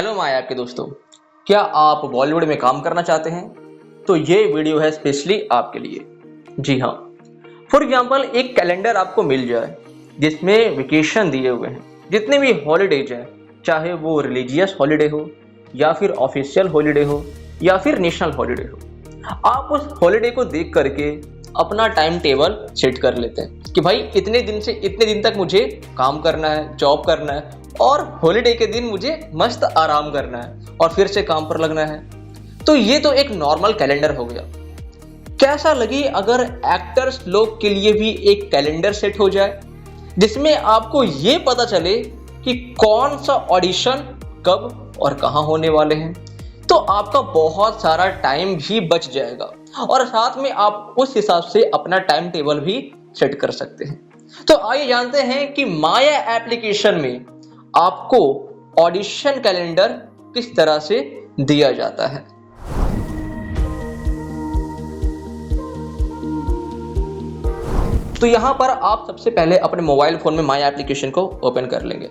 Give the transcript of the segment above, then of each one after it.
Hello माया के दोस्तों, क्या आप बॉलीवुड में काम करना चाहते हैं? तो ये वीडियो है स्पेशली आपके लिए। जी हाँ, फॉर एग्जांपल एक कैलेंडर आपको मिल जाए जिसमें वेकेशन दिए हुए हैं, जितने भी हॉलीडेज हैं, चाहे वो रिलीजियस हॉलीडे हो या फिर ऑफिशियल हॉलीडे हो या फिर नेशनल हॉलीडे हो। आप उस हॉलीडे को देख करके अपना टाइम टेबल सेट कर लेते हैं कि भाई इतने दिन से इतने दिन तक मुझे काम करना है, जॉब करना है, और हॉलीडे के दिन मुझे मस्त आराम करना है और फिर से काम पर लगना है। तो ये तो एक नॉर्मल कैलेंडर हो गया। कैसा लगे अगर एक्टर्स लोग के लिए भी एक कैलेंडर सेट हो जाए जिसमें आपको ये पता चले कि कौन सा ऑडिशन कब और कहाँ होने वाले हैं? तो आपका बहुत सारा टाइम भी बच जाएगा और साथ में आप उस हिसाब से अपना टाइम टेबल भी सेट कर सकते हैं। तो आइए जानते हैं कि माया एप्लीकेशन में आपको ऑडिशन कैलेंडर किस तरह से दिया जाता है। तो यहां पर आप सबसे पहले अपने मोबाइल फोन में माया एप्लीकेशन को ओपन कर लेंगे।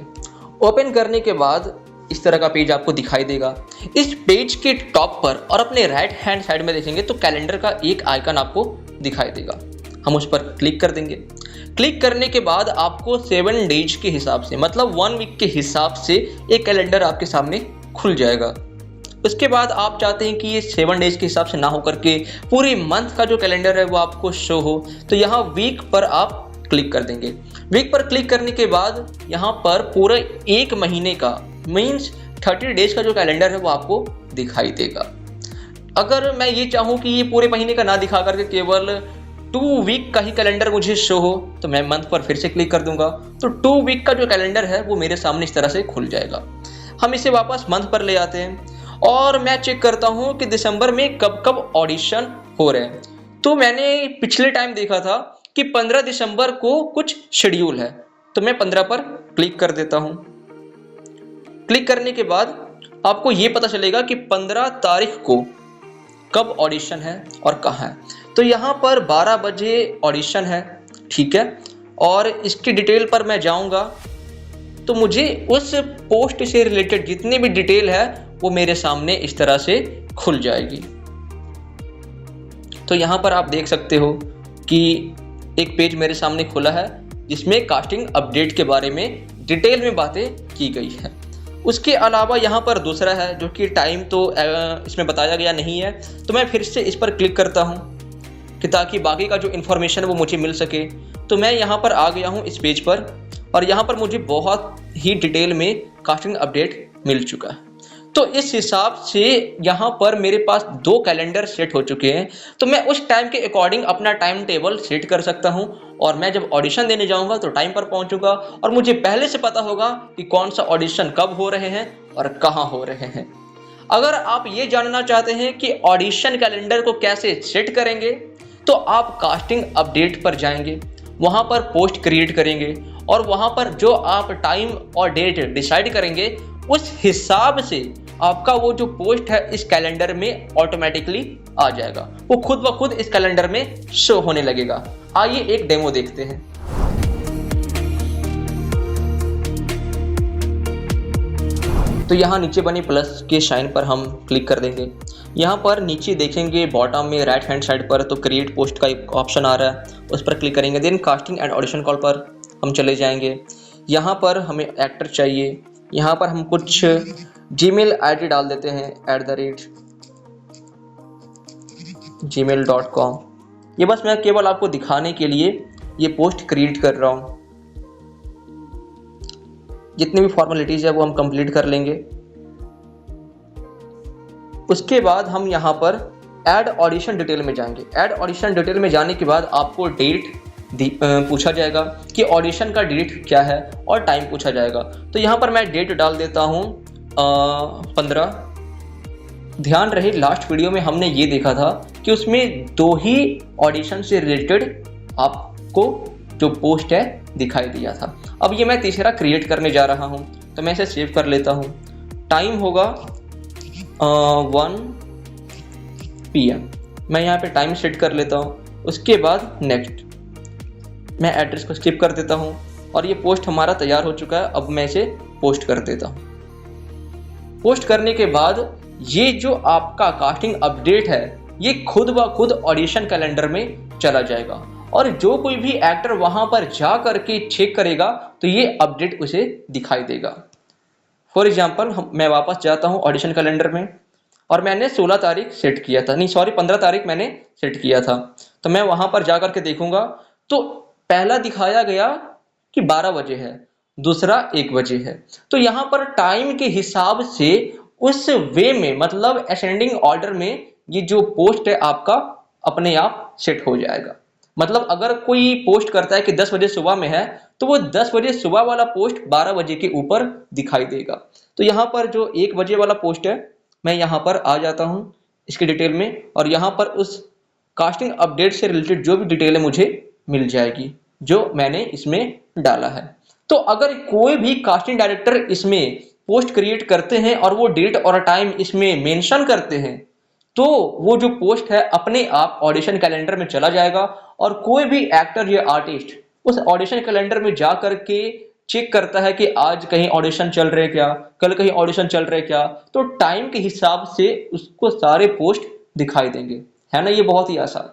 ओपन करने के बाद इस तरह का पेज आपको दिखाई देगा। इस पेज के टॉप पर और अपने राइट हैंड साइड में देखेंगे तो कैलेंडर का एक आइकन आपको दिखाई देगा। हम उस पर क्लिक कर देंगे। क्लिक करने के बाद आपको 7 डेज के हिसाब से, मतलब 1 वीक के हिसाब से एक कैलेंडर आपके सामने खुल जाएगा। उसके बाद आप चाहते हैं कि ये 7 डेज के हिसाब से ना होकर के पूरे मंथ का जो कैलेंडर है वो आपको शो हो, तो यहाँ वीक पर आप क्लिक कर देंगे। वीक पर क्लिक करने के बाद यहाँ पर पूरा एक महीने का मीन्स 30 डेज का जो कैलेंडर है वो आपको दिखाई देगा। अगर मैं ये चाहूँ कि ये पूरे महीने का ना दिखा करके केवल 2 वीक का ही कैलेंडर मुझे शो हो, तो मैं मंथ पर फिर से क्लिक कर दूंगा। तो 2 वीक का जो कैलेंडर है वो मेरे सामने इस तरह से खुल जाएगा। हम इसे वापस मंथ पर ले आते हैं और मैं चेक करता हूँ कि दिसंबर में कब कब ऑडिशन हो रहे हैं। तो मैंने पिछले टाइम देखा था कि 15 दिसंबर को कुछ शेड्यूल है, तो मैं 15 पर क्लिक कर देता हूँ। क्लिक करने के बाद आपको ये पता चलेगा कि 15 तारीख को कब ऑडिशन है और कहाँ है। तो यहाँ पर 12 बजे ऑडिशन है, ठीक है, और इसकी डिटेल पर मैं जाऊँगा तो मुझे उस पोस्ट से रिलेटेड जितनी भी डिटेल है वो मेरे सामने इस तरह से खुल जाएगी। तो यहाँ पर आप देख सकते हो कि एक पेज मेरे सामने खुला है जिसमें कास्टिंग अपडेट के बारे में डिटेल में बातें की गई है। उसके अलावा यहाँ पर दूसरा है जो कि टाइम तो इसमें बताया गया नहीं है, तो मैं फिर से इस पर क्लिक करता हूँ कि ताकि बाकी का जो इन्फॉर्मेशन वो मुझे मिल सके। तो मैं यहाँ पर आ गया हूँ इस पेज पर और यहाँ पर मुझे बहुत ही डिटेल में कास्टिंग अपडेट मिल चुका है। तो इस हिसाब से यहाँ पर मेरे पास 2 कैलेंडर सेट हो चुके हैं। तो मैं उस टाइम के अकॉर्डिंग अपना टाइम टेबल सेट कर सकता हूँ और मैं जब ऑडिशन देने जाऊँगा तो टाइम पर पहुँचूंगा और मुझे पहले से पता होगा कि कौन सा ऑडिशन कब हो रहे हैं और कहाँ हो रहे हैं। अगर आप ये जानना चाहते हैं कि ऑडिशन कैलेंडर को कैसे सेट करेंगे तो आप कास्टिंग अपडेट पर जाएंगे, वहाँ पर पोस्ट क्रिएट करेंगे और वहाँ पर जो आप टाइम और डेट डिसाइड करेंगे उस हिसाब से आपका वो जो पोस्ट है इस कैलेंडर में ऑटोमेटिकली आ जाएगा। वो खुद ब खुद इस कैलेंडर में शो होने लगेगा। आइए एक डेमो देखते हैं। तो यहाँ नीचे बनी प्लस के साइन पर हम क्लिक कर देंगे। यहाँ पर नीचे देखेंगे बॉटम में राइट हैंड साइड पर तो क्रिएट पोस्ट का एक ऑप्शन आ रहा है, उस पर क्लिक करेंगे। Then casting and audition call पर हम चले जाएंगे। यहाँ पर हमें एक्टर चाहिए। यहाँ पर हम कुछ जीमेल आईडी डाल देते हैं @gmail.com। ये बस मैं केवल आपको दिखाने के लिए ये पोस्ट क्रिएट कर रहा हूँ। जितनी भी फॉर्मेलिटीज़ है वो हम कंप्लीट कर लेंगे। उसके बाद हम यहाँ पर ऐड ऑडिशन डिटेल में जाएंगे। ऐड ऑडिशन डिटेल में जाने के बाद आपको डेट पूछा जाएगा कि ऑडिशन का डेट क्या है और टाइम पूछा जाएगा। तो यहाँ पर मैं डेट डाल देता हूँ 15। ध्यान रहे लास्ट वीडियो में हमने ये देखा था कि उसमें 2 ही ऑडिशन से रिलेटेड आपको जो पोस्ट है दिखाई दिया था। अब ये मैं तीसरा क्रिएट करने जा रहा हूँ, तो मैं इसे सेव कर लेता हूँ। टाइम होगा 1 PM। मैं यहाँ पे टाइम सेट कर लेता हूँ। उसके बाद नेक्स्ट, मैं एड्रेस को स्किप कर देता हूँ और ये पोस्ट हमारा तैयार हो चुका है। अब मैं इसे पोस्ट कर देता हूँ। पोस्ट करने के बाद ये जो आपका कास्टिंग अपडेट है ये खुद ब खुद ऑडिशन कैलेंडर में चला जाएगा और जो कोई भी एक्टर वहां पर जा करके चेक करेगा तो ये अपडेट उसे दिखाई देगा। फॉर एग्जाम्पल मैं वापस जाता हूँ ऑडिशन कैलेंडर में और मैंने 16 तारीख सेट किया था, नहीं सॉरी 15 तारीख मैंने सेट किया था। तो मैं वहां पर जा करके देखूंगा तो पहला दिखाया गया कि 12 बजे है, दूसरा 1 बजे है। तो यहाँ पर टाइम के हिसाब से उस वे में मतलब असेंडिंग ऑर्डर में ये जो पोस्ट है आपका अपने आप सेट हो जाएगा। मतलब अगर कोई पोस्ट करता है कि 10 बजे सुबह में है तो वो 10 बजे सुबह वाला पोस्ट 12 बजे के ऊपर दिखाई देगा। तो यहाँ पर जो 1 बजे वाला पोस्ट है मैं यहाँ पर आ जाता हूँ इसकी डिटेल में और यहाँ पर उस कास्टिंग अपडेट से रिलेटेड जो भी डिटेल है मुझे मिल जाएगी जो मैंने इसमें डाला है। तो अगर कोई भी कास्टिंग डायरेक्टर इसमें पोस्ट क्रिएट करते हैं और वो डेट और टाइम इसमें मेंशन करते हैं तो वो जो पोस्ट है अपने आप ऑडिशन कैलेंडर में चला जाएगा और कोई भी एक्टर या आर्टिस्ट उस ऑडिशन कैलेंडर में जा करके चेक करता है कि आज कहीं ऑडिशन चल रहे क्या, कल कहीं ऑडिशन चल रहे क्या, तो टाइम के हिसाब से उसको सारे पोस्ट दिखाई देंगे। है ना, ये बहुत ही आसान।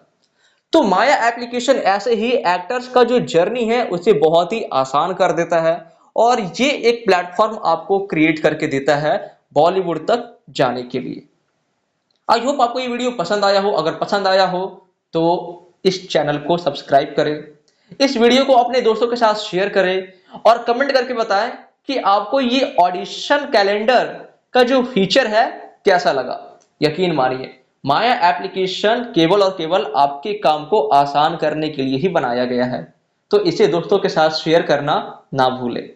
तो माया एप्लीकेशन ऐसे ही एक्टर्स का जो जर्नी है उसे बहुत ही आसान कर देता है और ये एक प्लेटफॉर्म आपको क्रिएट करके देता है बॉलीवुड तक जाने के लिए। आई होप आपको ये वीडियो पसंद आया हो। अगर पसंद आया हो तो इस चैनल को सब्सक्राइब करें, इस वीडियो को अपने दोस्तों के साथ शेयर करें और कमेंट करके बताएं कि आपको ये ऑडिशन कैलेंडर का जो फीचर है कैसा लगा। यकीन मानिए माया एप्लीकेशन केवल और केवल आपके काम को आसान करने के लिए ही बनाया गया है। तो इसे दोस्तों के साथ शेयर करना ना भूलें।